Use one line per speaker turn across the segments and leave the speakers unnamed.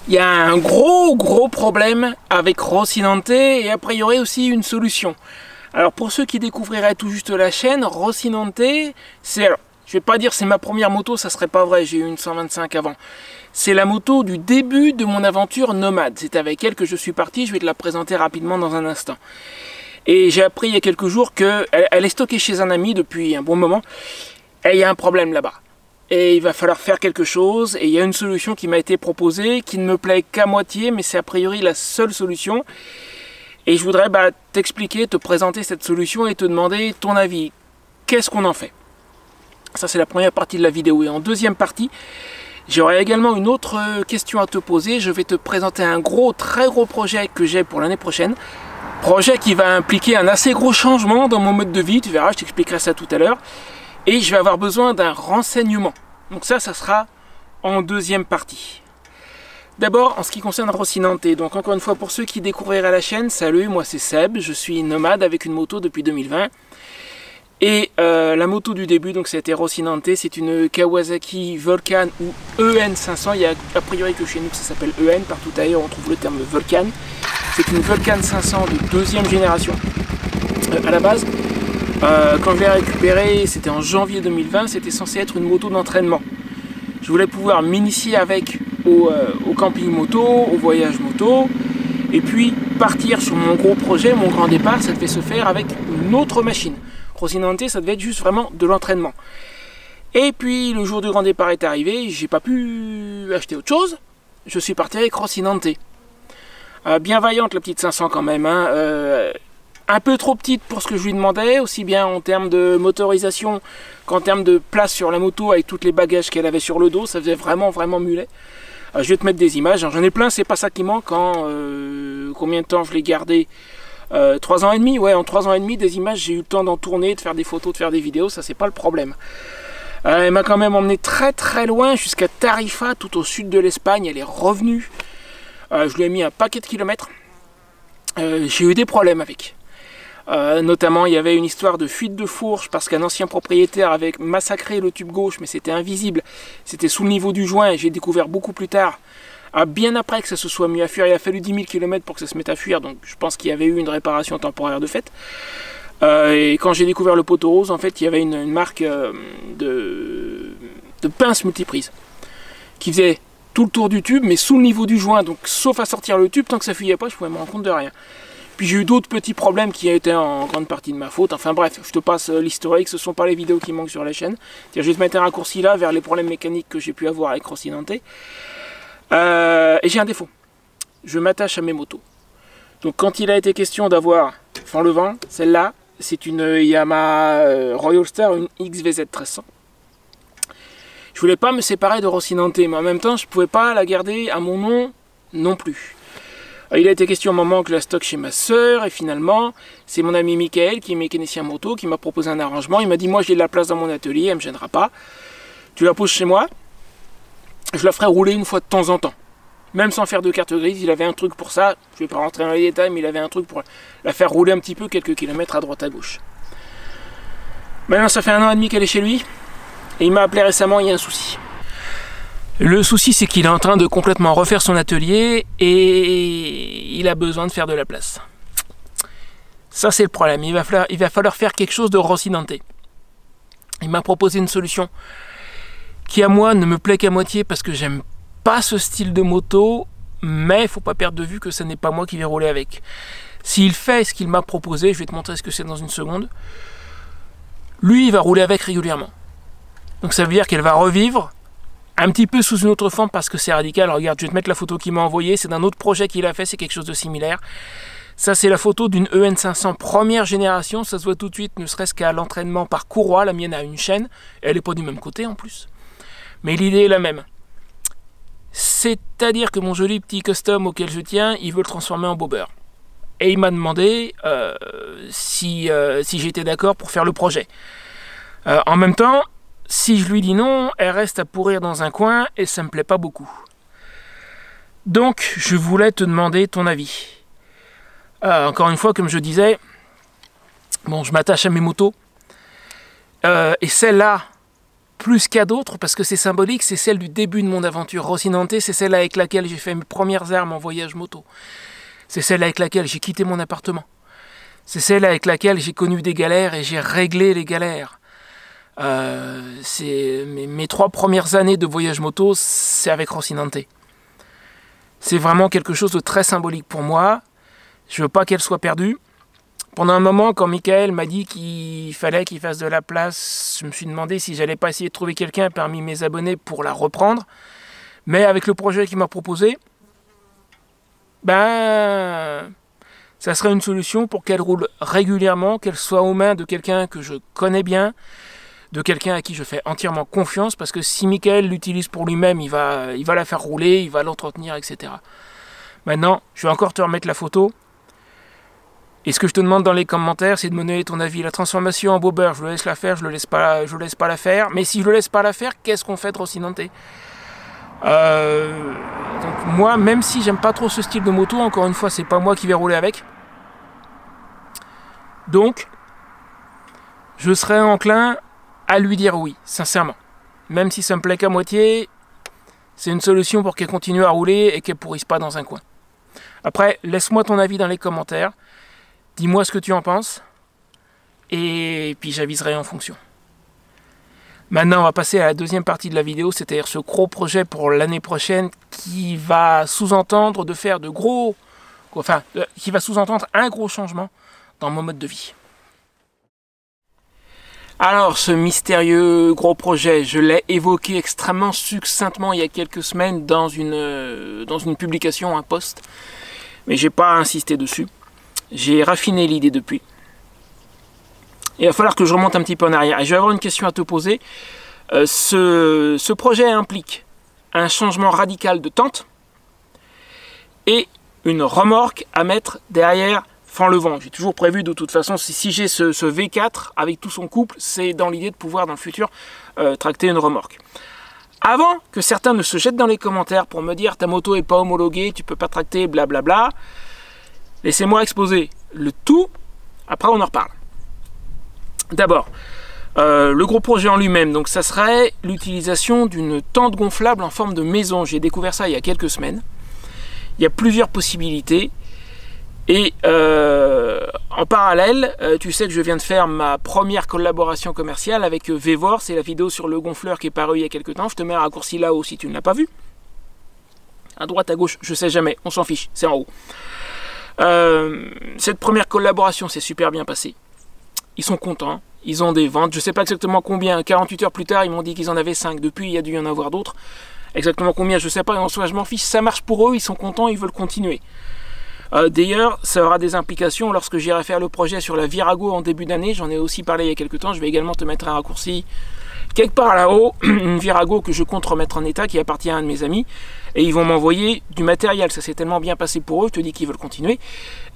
Il y a un gros problème avec Rocinante et a priori aussi une solution. Alors pour ceux qui découvriraient tout juste la chaîne, Rocinante, c'est, alors, je vais pas dire c'est ma première moto, ça serait pas vrai, j'ai eu une 125 avant. C'est la moto du début de mon aventure nomade. C'est avec elle que je suis parti, je vais te la présenter rapidement dans un instant. Et j'ai appris il y a quelques jours qu'elle est stockée chez un ami depuis un bon moment. Et il y a un problème là-bas. Et il va falloir faire quelque chose. Et il y a une solution qui m'a été proposée, qui ne me plaît qu'à moitié, mais c'est a priori la seule solution. Et je voudrais t'expliquer, te présenter cette solution et te demander ton avis. Qu'est-ce qu'on en fait? Ça, c'est la première partie de la vidéo. Et en deuxième partie, j'aurai également une autre question à te poser. Je vais te présenter un très gros projet que j'ai pour l'année prochaine. Projet qui va impliquer un assez gros changement dans mon mode de vie. Tu verras, je t'expliquerai ça tout à l'heure. Et je vais avoir besoin d'un renseignement. Donc ça sera en deuxième partie. D'abord, en ce qui concerne Rocinante, donc encore une fois, pour ceux qui découvriraient la chaîne, salut, moi c'est Seb, je suis nomade avec une moto depuis 2020. Et la moto du début, donc c'était Rocinante, c'est une Kawasaki Vulcan ou EN500. Il y a a priori que chez nous ça s'appelle EN, partout ailleurs on trouve le terme Vulcan. C'est une Vulcan 500 de deuxième génération à la base. Quand je l'ai récupérée, c'était en janvier 2020, c'était censé être une moto d'entraînement. Je voulais pouvoir m'initier avec au camping moto, au voyage moto, et puis partir sur mon gros projet, mon grand départ. Ça devait se faire avec une autre machine. Rocinante, ça devait être juste vraiment de l'entraînement. Et puis le jour du grand départ est arrivé, j'ai pas pu acheter autre chose. Je suis parti avec Rocinante. Bien vaillante la petite 500 quand même, hein. Un peu trop petite pour ce que je lui demandais, aussi bien en termes de motorisation qu'en termes de place sur la moto avec tous les bagages qu'elle avait sur le dos. Ça faisait vraiment mulet. Je vais te mettre des images, j'en ai plein, c'est pas ça qui manque. Combien de temps je l'ai gardé? 3 ans et demi, ouais, en 3 ans et demi, des images, j'ai eu le temps d'en tourner, de faire des photos, de faire des vidéos, ça c'est pas le problème. Elle m'a quand même emmené très loin, jusqu'à Tarifa, tout au sud de l'Espagne. Elle est revenue. Je lui ai mis un paquet de kilomètres. J'ai eu des problèmes avec. Notamment, il y avait une histoire de fuite de fourche parce qu'un ancien propriétaire avait massacré le tube gauche, mais c'était invisible. C'était sous le niveau du joint et j'ai découvert beaucoup plus tard, bien après que ça se soit mis à fuir. Il a fallu 10 000 km pour que ça se mette à fuir, donc je pense qu'il y avait eu une réparation temporaire de fait. Et quand j'ai découvert le poteau rose, en fait, il y avait une marque de pince multiprise qui faisait tout le tour du tube, mais sous le niveau du joint, donc sauf à sortir le tube, tant que ça fuyait pas, je pouvais me rendre compte de rien. Puis j'ai eu d'autres petits problèmes qui étaient en grande partie de ma faute. Enfin bref, je te passe l'historique, ce ne sont pas les vidéos qui manquent sur la chaîne. Je vais te mettre un raccourci là vers les problèmes mécaniques que j'ai pu avoir avec Rocinante. Et j'ai un défaut. Je m'attache à mes motos. Donc quand il a été question d'avoir Fend le vent, celle-là, c'est une Yamaha Royal Star, une XVZ 1300. Je voulais pas me séparer de Rocinante, mais en même temps, je ne pouvais pas la garder à mon nom non plus. Il a été question à un moment que je la stocke chez ma soeur, et finalement, c'est mon ami Michael, qui est mécanicien moto, qui m'a proposé un arrangement. Il m'a dit, moi j'ai de la place dans mon atelier, elle ne me gênera pas. Tu la poses chez moi, je la ferai rouler une fois de temps en temps. Même sans faire de carte grise, il avait un truc pour ça. Je ne vais pas rentrer dans les détails, mais il avait un truc pour la faire rouler un petit peu, quelques kilomètres à droite à gauche. Maintenant, ça fait 1 an et demi qu'elle est chez lui, et il m'a appelé récemment, il y a un souci. Le souci, c'est qu'il est en train de complètement refaire son atelier et il a besoin de faire de la place. Ça, c'est le problème. Il va falloir faire quelque chose de Rocinante. Il m'a proposé une solution qui, à moi, ne me plaît qu'à moitié parce que j'aime pas ce style de moto, mais il ne faut pas perdre de vue que ce n'est pas moi qui vais rouler avec. S'il fait ce qu'il m'a proposé, je vais te montrer ce que c'est dans une seconde, lui, il va rouler avec régulièrement. Donc ça veut dire qu'elle va revivre un petit peu sous une autre forme parce que c'est radical. Regarde, je vais te mettre la photo qu'il m'a envoyée. C'est d'un autre projet qu'il a fait, c'est quelque chose de similaire. Ça, c'est la photo d'une EN500 première génération. Ça se voit tout de suite, ne serait-ce qu'à l'entraînement par courroie. La mienne a une chaîne. Elle n'est pas du même côté en plus. Mais l'idée est la même. C'est-à-dire que mon joli petit custom auquel je tiens, il veut le transformer en bobber. Et il m'a demandé si j'étais d'accord pour faire le projet. En même temps, si je lui dis non, elle reste à pourrir dans un coin et ça me plaît pas beaucoup. Donc, je voulais te demander ton avis. Encore une fois, comme je disais, bon, je m'attache à mes motos. Et celle-là, plus qu'à d'autres, parce que c'est symbolique, c'est celle du début de mon aventure. Rocinante, c'est celle avec laquelle j'ai fait mes premières armes en voyage moto. C'est celle avec laquelle j'ai quitté mon appartement. C'est celle avec laquelle j'ai connu des galères et j'ai réglé les galères. C'est mes 3 premières années de voyage moto, c'est avec Rocinante. C'est vraiment quelque chose de très symbolique pour moi. Je veux pas qu'elle soit perdue. Pendant un moment, quand Michael m'a dit qu'il fallait qu'il fasse de la place, je me suis demandé si j'allais pas essayer de trouver quelqu'un parmi mes abonnés pour la reprendre. Mais avec le projet qu'il m'a proposé, ça serait une solution pour qu'elle roule régulièrement, qu'elle soit aux mains de quelqu'un que je connais bien, de quelqu'un à qui je fais entièrement confiance, parce que si Michael l'utilise pour lui-même, il va la faire rouler, il va l'entretenir, etc. Maintenant, je vais encore te remettre la photo. Et ce que je te demande dans les commentaires, c'est de me donner ton avis. La transformation en bobber, je le laisse la faire, je laisse pas la faire. Mais si je le laisse pas la faire, qu'est-ce qu'on fait de Rocinante? Donc moi, même si j'aime pas trop ce style de moto, encore une fois, c'est pas moi qui vais rouler avec. Donc, je serais enclin à lui dire oui, sincèrement. Même si ça me plaît qu'à moitié, c'est une solution pour qu'elle continue à rouler et qu'elle pourrisse pas dans un coin. Après, laisse-moi ton avis dans les commentaires. Dis-moi ce que tu en penses, et puis j'aviserai en fonction. Maintenant, on va passer à la deuxième partie de la vidéo, c'est-à-dire ce gros projet pour l'année prochaine qui va sous-entendre de faire qui va sous-entendre un gros changement dans mon mode de vie. Alors, ce mystérieux gros projet, je l'ai évoqué extrêmement succinctement il y a quelques semaines dans une publication, un post, mais j'ai pas insisté dessus. J'ai raffiné l'idée depuis. Il va falloir que je remonte un petit peu en arrière. Et je vais avoir une question à te poser. Ce projet implique un changement radical de tente et une remorque à mettre derrière Fanlevent. J'ai toujours prévu de toute façon, si j'ai ce V4 avec tout son couple, c'est dans l'idée de pouvoir dans le futur tracter une remorque. Avant que certains ne se jettent dans les commentaires pour me dire ta moto n'est pas homologuée, tu peux pas tracter, blablabla. Laissez-moi exposer le tout, après on en reparle. D'abord, le gros projet en lui-même, donc ça serait l'utilisation d'une tente gonflable en forme de maison. J'ai découvert ça il y a quelques semaines. Il y a plusieurs possibilités. Et en parallèle, tu sais que je viens de faire ma première collaboration commerciale avec Vevor. C'est la vidéo sur le gonfleur qui est parue il y a quelques temps. Je te mets un raccourci là-haut si tu ne l'as pas vu. À droite, à gauche, je sais jamais, on s'en fiche, c'est en haut. Cette première collaboration s'est super bien passée. Ils sont contents, ils ont des ventes, je sais pas exactement combien, 48 heures plus tard ils m'ont dit qu'ils en avaient 5, depuis il y a dû y en avoir d'autres, exactement combien je sais pas, et en soi je m'en fiche, ça marche pour eux, ils sont contents, ils veulent continuer. D'ailleurs ça aura des implications lorsque j'irai faire le projet sur la Virago en début d'année, j'en ai aussi parlé il y a quelques temps, je vais également te mettre un raccourci quelque part là-haut, une Virago que je compte remettre en état, qui appartient à un de mes amis, et ils vont m'envoyer du matériel, ça s'est tellement bien passé pour eux, je te dis qu'ils veulent continuer,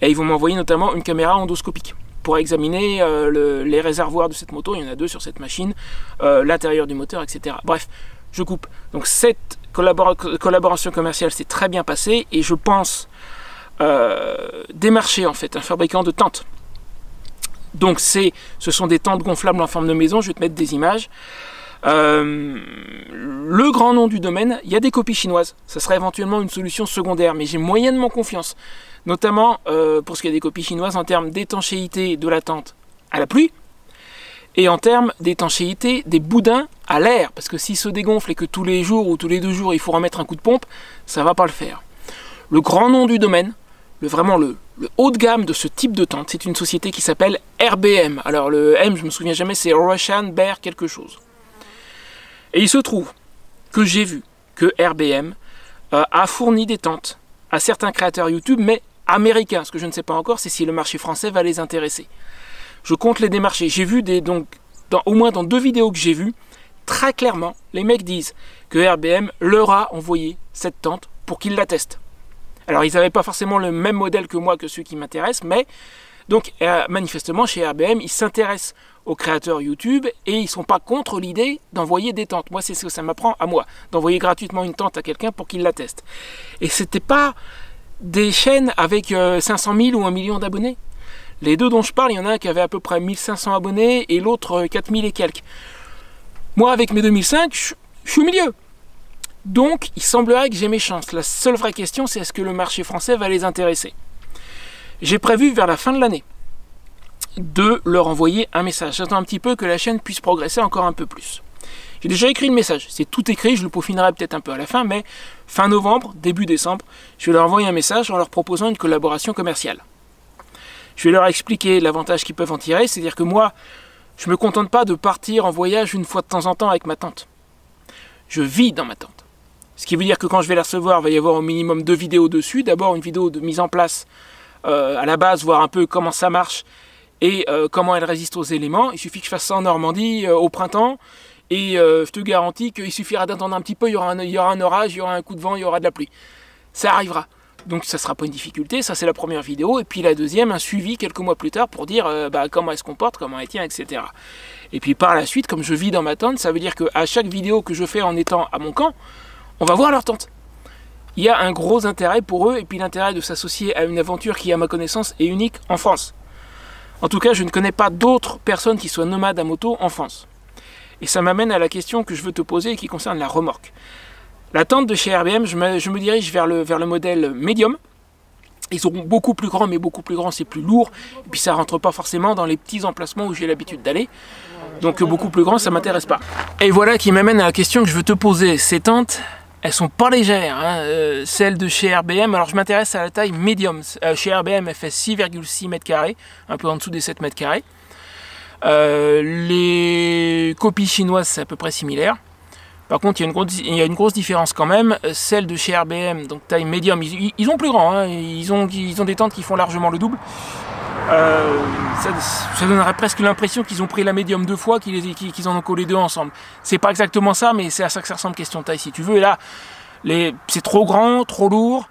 et ils vont m'envoyer notamment une caméra endoscopique, pour examiner les réservoirs de cette moto, il y en a 2 sur cette machine, l'intérieur du moteur, etc. Bref, je coupe. Donc cette collaboration commerciale s'est très bien passée, et je pense démarcher en fait un fabricant de tentes. Donc ce sont des tentes gonflables en forme de maison, je vais te mettre des images. Le grand nom du domaine, il y a des copies chinoises, ça serait éventuellement une solution secondaire, mais j'ai moyennement confiance, notamment pour ce qui est des copies chinoises en termes d'étanchéité de la tente à la pluie, et en termes d'étanchéité des boudins à l'air, parce que s'ils se dégonflent et que tous les jours ou tous les 2 jours il faut remettre un coup de pompe, ça va pas le faire. Le grand nom du domaine, vraiment le haut de gamme de ce type de tente, c'est une société qui s'appelle RBM. Alors le M, je me souviens jamais, c'est Russian Bear quelque chose. Et il se trouve que j'ai vu que RBM a fourni des tentes à certains créateurs YouTube, mais américains. Ce que je ne sais pas encore, c'est si le marché français va les intéresser. Je compte les démarcher. J'ai vu au moins dans 2 vidéos que j'ai vues, très clairement, les mecs disent que RBM leur a envoyé cette tente pour qu'ils la testent. Alors ils n'avaient pas forcément le même modèle que moi, que celui qui m'intéresse, mais donc manifestement chez RBM, ils s'intéressent aux créateurs YouTube et ils ne sont pas contre l'idée d'envoyer des tentes. Moi, c'est ce que ça m'apprend à moi, d'envoyer gratuitement une tente à quelqu'un pour qu'il la teste. Et c'était pas des chaînes avec 500 000 ou 1 million d'abonnés. Les 2 dont je parle, il y en a un qui avait à peu près 1500 abonnés et l'autre 4000 et quelques. Moi, avec mes 2005, je suis au milieu. Donc, il semblerait que j'ai mes chances. La seule vraie question, c'est est-ce que le marché français va les intéresser? J'ai prévu vers la fin de l'année de leur envoyer un message. J'attends un petit peu que la chaîne puisse progresser encore un peu plus. J'ai déjà écrit le message, c'est tout écrit, je le peaufinerai peut-être un peu à la fin, mais fin novembre, début décembre, je vais leur envoyer un message en leur proposant une collaboration commerciale. Je vais leur expliquer l'avantage qu'ils peuvent en tirer, c'est-à-dire que moi, je ne me contente pas de partir en voyage une fois de temps en temps avec ma tente. Je vis dans ma tente. Ce qui veut dire que quand je vais la recevoir, il va y avoir au minimum 2 vidéos dessus. D'abord une vidéo de mise en place à la base, voir un peu comment ça marche et comment elle résiste aux éléments. Il suffit que je fasse ça en Normandie au printemps. Et je te garantis qu'il suffira d'attendre un petit peu, il y aura un orage, il y aura un coup de vent, il y aura de la pluie. Ça arrivera. Donc ça ne sera pas une difficulté, ça c'est la première vidéo. Et puis la deuxième, un suivi quelques mois plus tard pour dire comment elle se comporte, comment elle tient, etc. Et puis par la suite, comme je vis dans ma tente, ça veut dire qu'à chaque vidéo que je fais en étant à mon camp, on va voir leur tente. Il y a un gros intérêt pour eux, et puis l'intérêt de s'associer à une aventure qui, à ma connaissance, est unique en France. En tout cas, je ne connais pas d'autres personnes qui soient nomades à moto en France. Et ça m'amène à la question que je veux te poser et qui concerne la remorque. La tente de chez RBM, je me dirige vers le modèle médium. Ils seront beaucoup plus grands, mais beaucoup plus grands, c'est plus lourd. Et puis ça ne rentre pas forcément dans les petits emplacements où j'ai l'habitude d'aller. Donc beaucoup plus grand, ça ne m'intéresse pas. Et voilà qui m'amène à la question que je veux te poser. Ces tentes, elles sont pas légères, hein. Celles de chez RBM. Alors je m'intéresse à la taille médium. Chez RBM, elle fait 6,6 m², un peu en dessous des 7 m². Les copies chinoises, c'est à peu près similaire. Par contre, il y a une grosse différence quand même. Celles de chez RBM, donc taille médium, ils ont plus grand, hein. Ils ont des tentes qui font largement le double. Ça donnerait presque l'impression qu'ils ont pris la médium 2 fois, qu'ils en ont collé 2 ensemble. C'est pas exactement ça, mais c'est à ça que ça ressemble, question de taille si tu veux. Et là, c'est trop grand, trop lourd,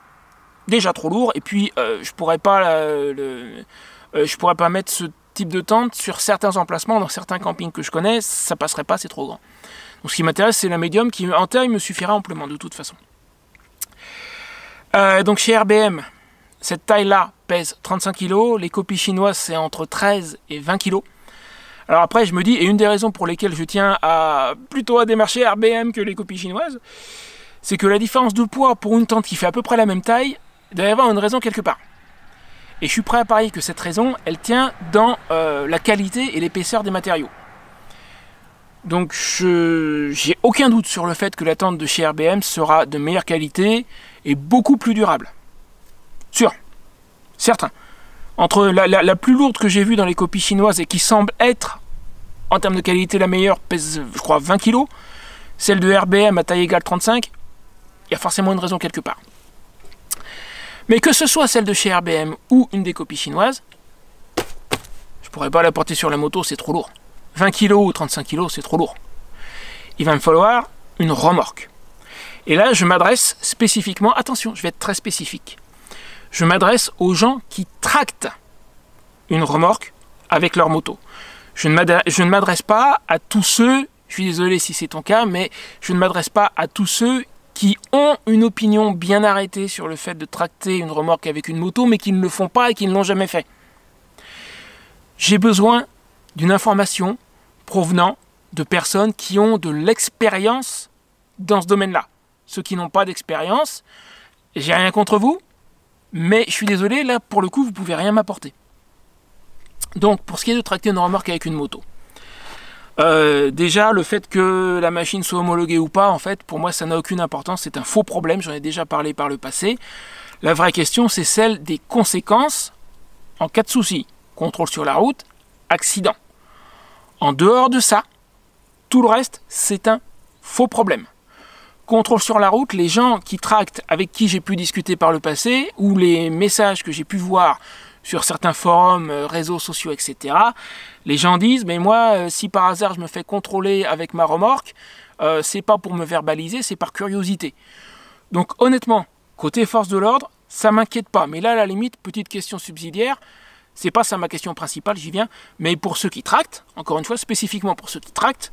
déjà trop lourd. Et puis, je pourrais pas mettre ce type de tente sur certains emplacements, dans certains campings que je connais, ça passerait pas, c'est trop grand. Donc ce qui m'intéresse, c'est la médium qui en taille me suffira amplement de toute façon. Donc chez RBM, cette taille-là pèse 35 kg, les copies chinoises c'est entre 13 et 20 kg. Alors après je me dis, et une des raisons pour lesquelles je tiens plutôt à démarcher RBM que les copies chinoises, c'est que la différence de poids pour une tente qui fait à peu près la même taille, il doit y avoir une raison quelque part. Et je suis prêt à parier que cette raison, elle tient dans la qualité et l'épaisseur des matériaux. Donc j'ai aucun doute sur le fait que la tente de chez RBM sera de meilleure qualité et beaucoup plus durable. Sûr, certain. Entre la plus lourde que j'ai vue dans les copies chinoises et qui semble être, en termes de qualité, la meilleure, pèse, je crois, 20 kg. Celle de RBM à taille égale 35, il y a forcément une raison quelque part. Mais que ce soit celle de chez RBM ou une des copies chinoises, je pourrais pas la porter sur la moto, c'est trop lourd. 20 kg ou 35 kg, c'est trop lourd. Il va me falloir une remorque. Et là, je m'adresse spécifiquement, attention, je vais être très spécifique. Je m'adresse aux gens qui tractent une remorque avec leur moto. Je ne m'adresse pas à tous ceux, je suis désolé si c'est ton cas, mais je ne m'adresse pas à tous ceux qui ont une opinion bien arrêtée sur le fait de tracter une remorque avec une moto, mais qui ne le font pas et qui ne l'ont jamais fait. J'ai besoin d'une information provenant de personnes qui ont de l'expérience dans ce domaine-là. Ceux qui n'ont pas d'expérience, j'ai rien contre vous, mais je suis désolé, là, pour le coup, vous ne pouvez rien m'apporter. Donc, pour ce qui est de tracter une remorque avec une moto, déjà, le fait que la machine soit homologuée ou pas, en fait, pour moi, ça n'a aucune importance. C'est un faux problème, j'en ai déjà parlé par le passé. La vraie question, c'est celle des conséquences en cas de souci. Contrôle sur la route, accident. En dehors de ça, tout le reste, c'est un faux problème. Contrôle sur la route, les gens qui tractent, avec qui j'ai pu discuter par le passé, ou les messages que j'ai pu voir sur certains forums, réseaux sociaux, etc., les gens disent, mais moi, si par hasard je me fais contrôler avec ma remorque, c'est pas pour me verbaliser, c'est par curiosité. Donc honnêtement, côté force de l'ordre, ça m'inquiète pas. Mais là, à la limite, petite question subsidiaire, c'est pas ça ma question principale, j'y viens, mais pour ceux qui tractent, encore une fois, spécifiquement pour ceux qui tractent,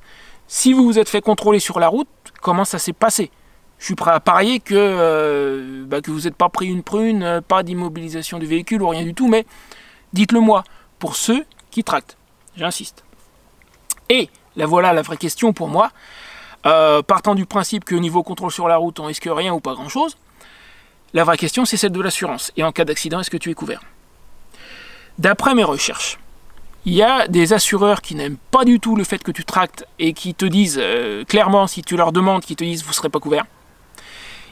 si vous vous êtes fait contrôler sur la route, comment ça s'est passé? Je suis prêt à parier que vous n'êtes pas pris une prune, pas d'immobilisation du véhicule ou rien du tout, mais dites-le moi, pour ceux qui tractent, j'insiste. Et Là voilà la vraie question pour moi. Partant du principe qu'au niveau contrôle sur la route, on risque rien ou pas grand-chose, la vraie question c'est celle de l'assurance. Et en cas d'accident, est-ce que tu es couvert? D'après mes recherches, il y a des assureurs qui n'aiment pas du tout le fait que tu tractes et qui te disent clairement, si tu leur demandes, qui te disent vous ne serez pas couvert.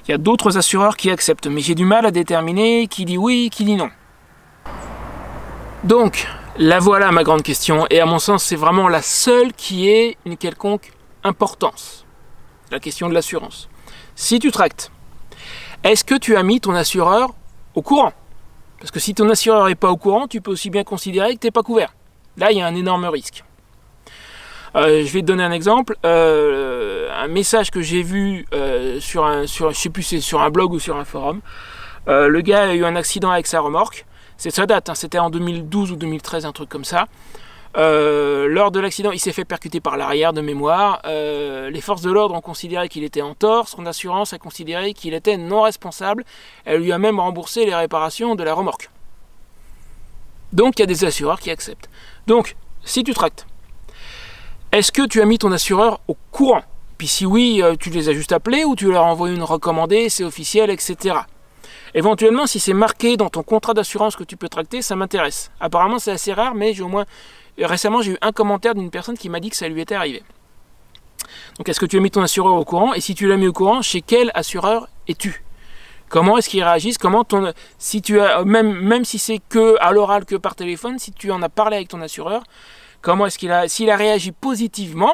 Il y a d'autres assureurs qui acceptent, mais j'ai du mal à déterminer qui dit oui, qui dit non. Donc, là voilà ma grande question, et à mon sens c'est vraiment la seule qui ait une quelconque importance. La question de l'assurance. Si tu tractes, est-ce que tu as mis ton assureur au courant? Parce que si ton assureur n'est pas au courant, tu peux aussi bien considérer que tu n'es pas couvert. Là, il y a un énorme risque. Je vais te donner un exemple. Un message que j'ai vu je sais plus si c'est sur un blog ou sur un forum. Le gars a eu un accident avec sa remorque. Ça date, hein, c'était en 2012 ou 2013, un truc comme ça. Lors de l'accident, il s'est fait percuter par l'arrière de mémoire. Les forces de l'ordre ont considéré qu'il était en tort. Son assurance a considéré qu'il était non responsable. Elle lui a même remboursé les réparations de la remorque. Donc, il y a des assureurs qui acceptent. Donc, si tu tractes, est-ce que tu as mis ton assureur au courant? Puis si oui, tu les as juste appelés ou tu leur as envoyé une recommandée, c'est officiel, etc. Éventuellement, si c'est marqué dans ton contrat d'assurance que tu peux tracter, ça m'intéresse. Apparemment, c'est assez rare, mais au moins... Récemment, j'ai eu un commentaire d'une personne qui m'a dit que ça lui était arrivé. Donc, est-ce que tu as mis ton assureur au courant? Et si tu l'as mis au courant, chez quel assureur es-tu? Comment est-ce qu'ils réagissent? Comment si tu as, même si c'est que à l'oral, que par téléphone, si tu en as parlé avec ton assureur, comment est-ce s'il a réagi positivement?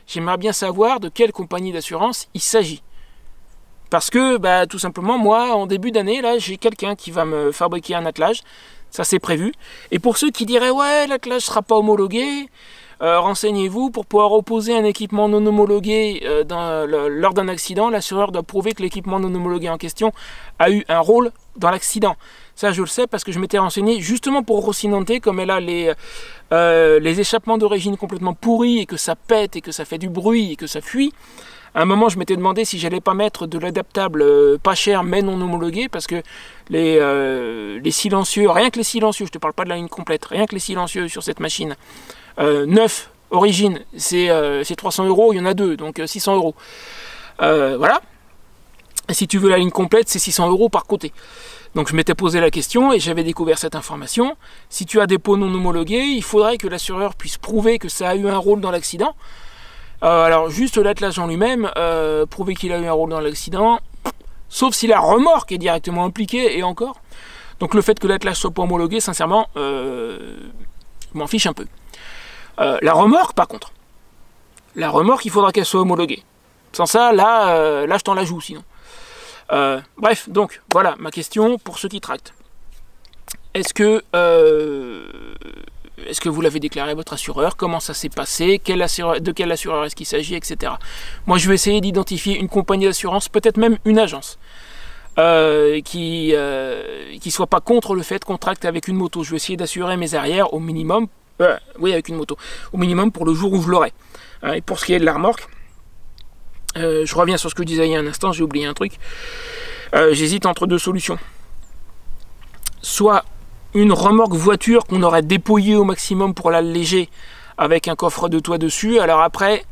J'aimerais bien savoir de quelle compagnie d'assurance il s'agit. Parce que, tout simplement, moi, en début d'année, là, j'ai quelqu'un qui va me fabriquer un attelage. Ça, c'est prévu. Et pour ceux qui diraient, ouais, l'attelage ne sera pas homologué, renseignez-vous, pour pouvoir opposer un équipement non homologué lors d'un accident, l'assureur doit prouver que l'équipement non homologué en question a eu un rôle dans l'accident. Ça, je le sais parce que je m'étais renseigné justement pour Rocinante, comme elle a les échappements d'origine complètement pourris et que ça pète et que ça fait du bruit et que ça fuit. À un moment, je m'étais demandé si j'allais pas mettre de l'adaptable pas cher mais non homologué, parce que les silencieux, rien que les silencieux, je te parle pas de la ligne complète, rien que les silencieux sur cette machine, neuf, origine, c'est 300 €, il y en a deux, donc 600 €. Voilà. Et si tu veux la ligne complète, c'est 600 € par côté. Donc je m'étais posé la question et j'avais découvert cette information. Si tu as des pots non homologués, il faudrait que l'assureur puisse prouver que ça a eu un rôle dans l'accident. Alors juste l'attelage en lui-même, prouver qu'il a eu un rôle dans l'accident, sauf si la remorque est directement impliquée, et encore. Donc le fait que l'attelage soit pas homologué, sincèrement, je m'en fiche un peu. La remorque, par contre, la remorque, il faudra qu'elle soit homologuée. Sans ça, là je t'en la joue sinon. Bref, donc voilà ma question pour ceux qui tractent. Est-ce que vous l'avez déclaré à votre assureur? Comment ça s'est passé? De quel assureur est-ce qu'il s'agit, etc. Moi, je vais essayer d'identifier une compagnie d'assurance, peut-être même une agence, qui soit pas contre le fait qu'on tracte avec une moto. Je vais essayer d'assurer mes arrières au minimum, oui, avec une moto, au minimum pour le jour où je l'aurai. Et pour ce qui est de la remorque, je reviens sur ce que je disais il y a un instant, j'ai oublié un truc. J'hésite entre deux solutions. Soit une remorque voiture qu'on aurait dépouillée au maximum pour l'alléger avec un coffre de toit dessus. Alors après,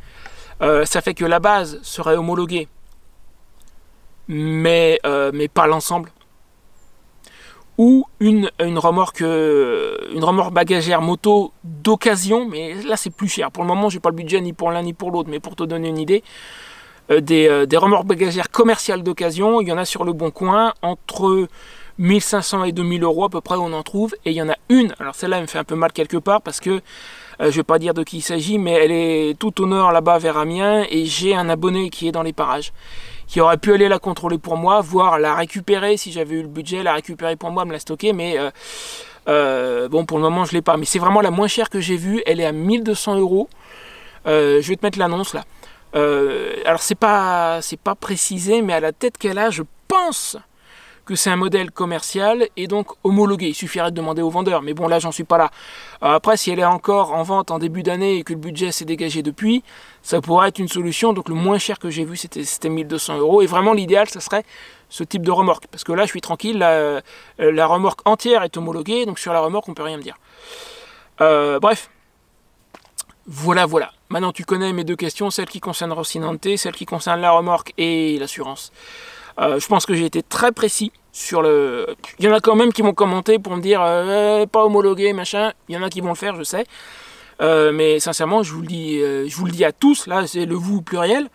ça fait que la base serait homologuée, mais pas l'ensemble. Ou une remorque bagagère moto d'occasion, mais là c'est plus cher. Pour le moment, j'ai pas le budget ni pour l'un ni pour l'autre, mais pour te donner une idée, des remorques bagagères commerciales d'occasion, il y en a sur le Bon Coin, entre 1500 et 2000 € à peu près, on en trouve. Et il y en a une, alors celle-là elle me fait un peu mal quelque part, parce que je ne vais pas dire de qui il s'agit, mais elle est tout au nord là-bas vers Amiens, et j'ai un abonné qui est dans les parages, qui aurait pu aller la contrôler pour moi, voire la récupérer si j'avais eu le budget, la récupérer pour moi, me la stocker, mais bon, pour le moment je ne l'ai pas. Mais c'est vraiment la moins chère que j'ai vue, elle est à 1200 €. Je vais te mettre l'annonce là. Alors c'est pas précisé, mais à la tête qu'elle a, je pense que c'est un modèle commercial et donc homologué. Il suffirait de demander au vendeur, mais bon là j'en suis pas là. Après, si elle est encore en vente en début d'année et que le budget s'est dégagé depuis, ça pourrait être une solution. Donc le moins cher que j'ai vu c'était 1200 €, et vraiment l'idéal ça serait ce type de remorque, parce que là je suis tranquille, la remorque entière est homologuée, donc sur la remorque on peut rien me dire. Bref, voilà. maintenant tu connais mes deux questions, celle qui concerne Rocinante, celle qui concerne la remorque et l'assurance. Je pense que j'ai été très précis sur le... Il y en a quand même qui m'ont commenté pour me dire pas homologué, machin. Il y en a qui vont le faire, je sais. Mais sincèrement, je vous le dis à tous, là c'est le vous pluriel,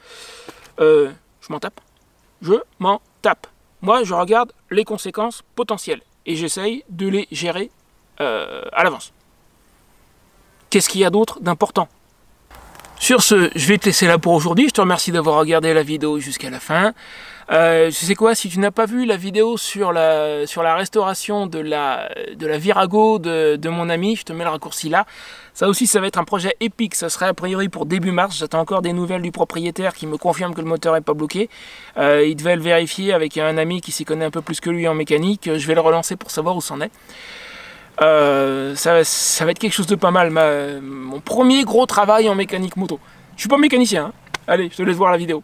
je m'en tape. Je m'en tape. Moi, je regarde les conséquences potentielles et j'essaye de les gérer à l'avance. Qu'est-ce qu'il y a d'autre d'important? Sur ce, je vais te laisser là pour aujourd'hui. Je te remercie d'avoir regardé la vidéo jusqu'à la fin. Tu sais quoi, si tu n'as pas vu la vidéo sur la restauration de la Virago de mon ami, je te mets le raccourci là. Ça aussi, ça va être un projet épique. Ça serait a priori pour début mars. J'attends encore des nouvelles du propriétaire qui me confirme que le moteur n'est pas bloqué. Il devait le vérifier avec un ami qui s'y connaît un peu plus que lui en mécanique. Je vais le relancer pour savoir où c'en est. Ça va être quelque chose de pas mal. Mon premier gros travail en mécanique moto. Je suis pas mécanicien, hein. Allez, je te laisse voir la vidéo.